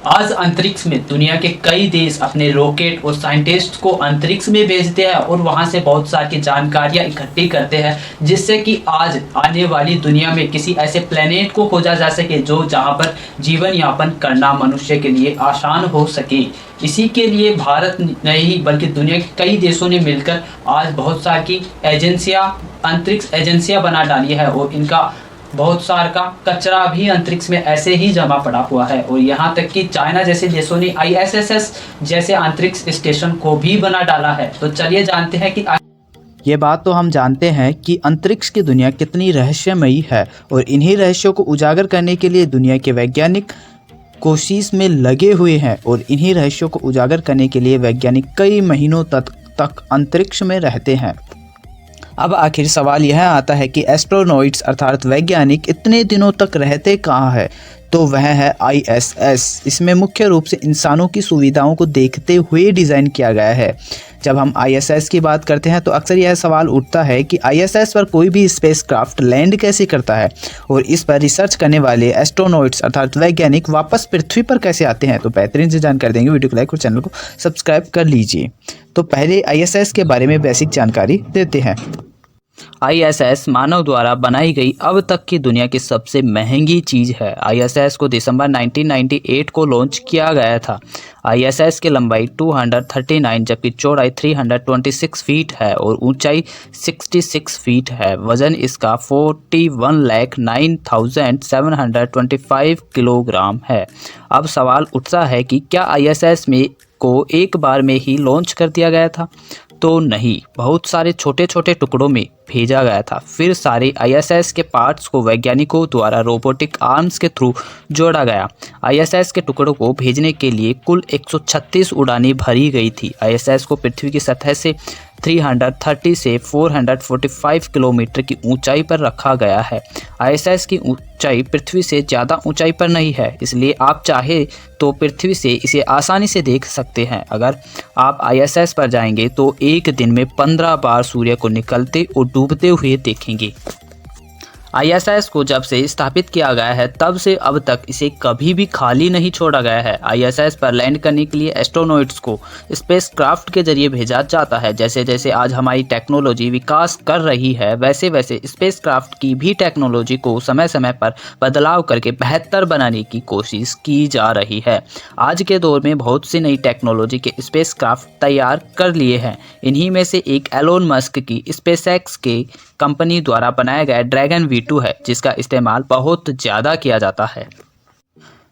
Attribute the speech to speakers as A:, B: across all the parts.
A: आज अंतरिक्ष में दुनिया के कई देश अपने रॉकेट और साइंटिस्ट को अंतरिक्ष में भेजते हैं और वहां से बहुत सारी जानकारियां इकट्ठी करते हैं, जिससे कि आज आने वाली दुनिया में किसी ऐसे प्लेनेट को खोजा जा सके जो जहां पर जीवन यापन करना मनुष्य के लिए आसान हो सके। इसी के लिए भारत नहीं बल्कि दुनिया के कई देशों ने मिलकर आज बहुत सारी एजेंसियां, अंतरिक्ष एजेंसियां बना डाली है और इनका बहुत सारा का कचरा भी अंतरिक्ष में ऐसे ही जमा पड़ा हुआ है। और यहाँ तक कि चाइना जैसे देशों ने ISS जैसे अंतरिक्ष स्टेशन को भी बना डाला है। तो चलिए जानते हैं कि
B: ये बात तो हम जानते हैं कि अंतरिक्ष की दुनिया कितनी रहस्यमयी है और इन्हीं रहस्यों को उजागर करने के लिए दुनिया के वैज्ञानिक कोशिश में लगे हुए हैं और इन्हीं रहस्यों को उजागर करने के लिए वैज्ञानिक कई महीनों तक अंतरिक्ष में रहते हैं। अब आखिर सवाल यह आता है कि एस्ट्रोनॉइट्स अर्थात वैज्ञानिक इतने दिनों तक रहते कहाँ हैं? तो वह है ISS। इसमें मुख्य रूप से इंसानों की सुविधाओं को देखते हुए डिज़ाइन किया गया है। जब हम ISS की बात करते हैं तो अक्सर यह सवाल उठता है कि ISS पर कोई भी स्पेसक्राफ्ट लैंड कैसे करता है और इस पर रिसर्च करने वाले एस्ट्रोनॉइट्स अर्थात वैज्ञानिक वापस पृथ्वी पर कैसे आते हैं। तो बेहतरीन से जानकारी देंगे, वीडियो को लाइक और चैनल को सब्सक्राइब कर लीजिए। तो पहले ISS के बारे में बेसिक जानकारी देते हैं।
A: ISS मानव द्वारा बनाई गई अब तक की दुनिया की सबसे महंगी चीज़ है। ISS को दिसंबर 1998 को लॉन्च किया गया था। ISS की लंबाई 239 जबकि चौड़ाई 326 फीट है और ऊंचाई 66 फीट है। वजन इसका 41,09,725 किलोग्राम है। अब सवाल उठता है कि क्या ISS में को एक बार में ही लॉन्च कर दिया गया था? तो नहीं, बहुत सारे छोटे छोटे टुकड़ों में भेजा गया था। फिर सारे ISS के पार्ट्स को वैज्ञानिकों द्वारा रोबोटिक आर्म्स के थ्रू जोड़ा गया। ISS के टुकड़ों को भेजने के लिए कुल 136 उड़ानें भरी गई थी। ISS को पृथ्वी की सतह से 330 से 445 किलोमीटर की ऊंचाई पर रखा गया है। ISS की ऊंचाई पृथ्वी से ज़्यादा ऊंचाई पर नहीं है, इसलिए आप चाहे तो पृथ्वी से इसे आसानी से देख सकते हैं। अगर आप ISS पर जाएंगे तो एक दिन में 15 बार सूर्य को निकलते और डूबते हुए देखेंगे। ISS को जब से स्थापित किया गया है तब से अब तक इसे कभी भी खाली नहीं छोड़ा गया है। ISS पर लैंड करने के लिए एस्ट्रोनॉइट्स को स्पेसक्राफ्ट के जरिए भेजा जाता है। जैसे जैसे आज हमारी टेक्नोलॉजी विकास कर रही है वैसे वैसे स्पेसक्राफ्ट की भी टेक्नोलॉजी को समय समय पर बदलाव करके बेहतर बनाने की कोशिश की जा रही है। आज के दौर में बहुत सी नई टेक्नोलॉजी के स्पेसक्राफ्ट तैयार कर लिए हैं। इन्हीं में से एक एलोन मस्क की SpaceX के कंपनी द्वारा बनाया गया ड्रैगन V2 है, जिसका इस्तेमाल बहुत ज़्यादा किया जाता है।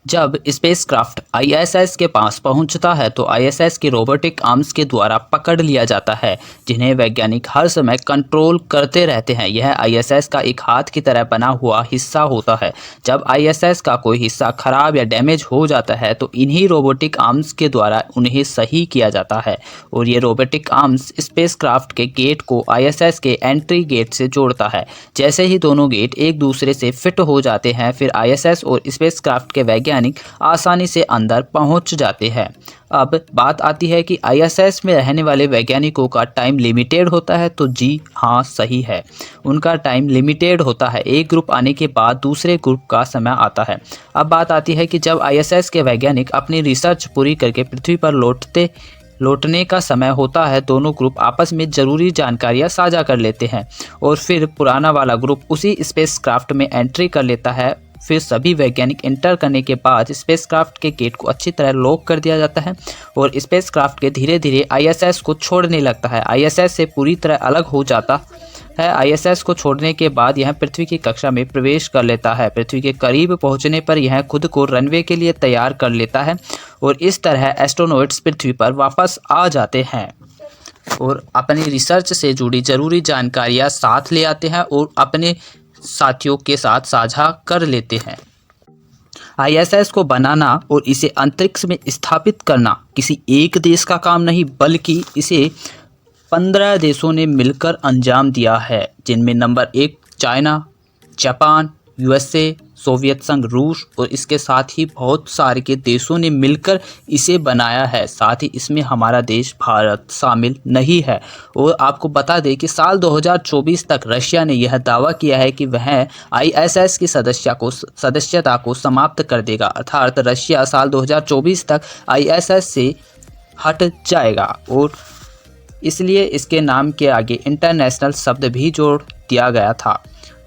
A: जब स्पेसक्राफ्ट ISS के पास पहुंचता है तो ISS के रोबोटिक आर्म्स के द्वारा पकड़ लिया जाता है, जिन्हें वैज्ञानिक हर समय कंट्रोल करते रहते हैं। यह ISS का एक हाथ की तरह बना हुआ हिस्सा होता है। जब ISS का कोई हिस्सा खराब या डैमेज हो जाता है तो इन्हीं रोबोटिक आर्म्स के द्वारा उन्हें सही किया जाता है और ये रोबोटिक आर्म्स स्पेसक्राफ्ट के गेट को ISS के एंट्री गेट से जोड़ता है। जैसे ही दोनों गेट एक दूसरे से फिट हो जाते हैं फिर ISS और स्पेसक्राफ्ट के वैज्ञानिक आसानी से अंदर पहुंच जाते हैं। अब बात आती है कि ISS में रहने वाले वैज्ञानिकों का टाइम लिमिटेड होता है। तो जी हाँ, सही है, उनका टाइम लिमिटेड होता है। एक ग्रुप आने के बाद दूसरे ग्रुप का समय आता है। अब बात आती है कि जब ISS के वैज्ञानिक अपनी रिसर्च पूरी करके पृथ्वी पर लौटने का समय होता है, दोनों ग्रुप आपस में ज़रूरी जानकारियां साझा कर लेते हैं और फिर पुराना वाला ग्रुप उसी स्पेसक्राफ्ट में एंट्री कर लेता है। फिर सभी वैज्ञानिक इंटर करने के बाद स्पेसक्राफ्ट के गेट को अच्छी तरह लॉक कर दिया जाता है और स्पेसक्राफ्ट के धीरे धीरे ISS को छोड़ने लगता है। ISS से पूरी तरह अलग हो जाता है। ISS को छोड़ने के बाद यह पृथ्वी की कक्षा में प्रवेश कर लेता है। पृथ्वी के करीब पहुंचने पर यह खुद को रनवे के लिए तैयार कर लेता है और इस तरह एस्ट्रोनॉइट्स पृथ्वी पर वापस आ जाते हैं और अपनी रिसर्च से जुड़ी ज़रूरी जानकारियाँ साथ ले आते हैं और अपने साथियों के साथ साझा कर लेते हैं। ISS को बनाना और इसे अंतरिक्ष में स्थापित करना किसी एक देश का काम नहीं बल्कि इसे 15 देशों ने मिलकर अंजाम दिया है, जिनमें number 1 China, Japan, USA, Soviet संघ, रूस और इसके साथ ही बहुत सारे के देशों ने मिलकर इसे बनाया है। साथ ही इसमें हमारा देश भारत शामिल नहीं है। और आपको बता दें कि साल 2024 तक रशिया ने यह दावा किया है कि वह आईएसएस की सदस्यता को समाप्त कर देगा, अर्थात रशिया साल 2024 तक आईएसएस से हट जाएगा। और इसलिए इसके नाम के आगे इंटरनेशनल शब्द भी जोड़ दिया गया था।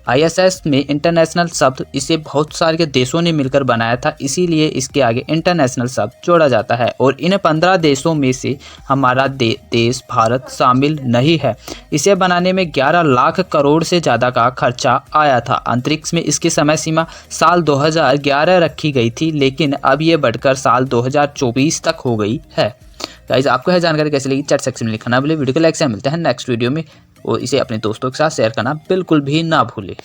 A: आईएसएस में इंटरनेशनल शब्द इसे बहुत सारे के देशों ने मिलकर बनाया था, इसीलिए इसके आगे इंटरनेशनल शब्द जोड़ा जाता है। और इन 15 देशों में से हमारा देश भारत शामिल नहीं है। इसे बनाने में 11 लाख करोड़ से ज़्यादा का खर्चा आया था। अंतरिक्ष में इसकी समय सीमा साल 2011 रखी गई थी, लेकिन अब ये बढ़कर साल 2024 तक हो गई है। गाइस, आपको यह जानकारी कैसी लगी चैट सेक्शन में लिखना ना भूले। वीडियो को लाइक से मिलते हैं नेक्स्ट वीडियो में, और इसे अपने दोस्तों के साथ शेयर करना बिल्कुल भी ना भूले।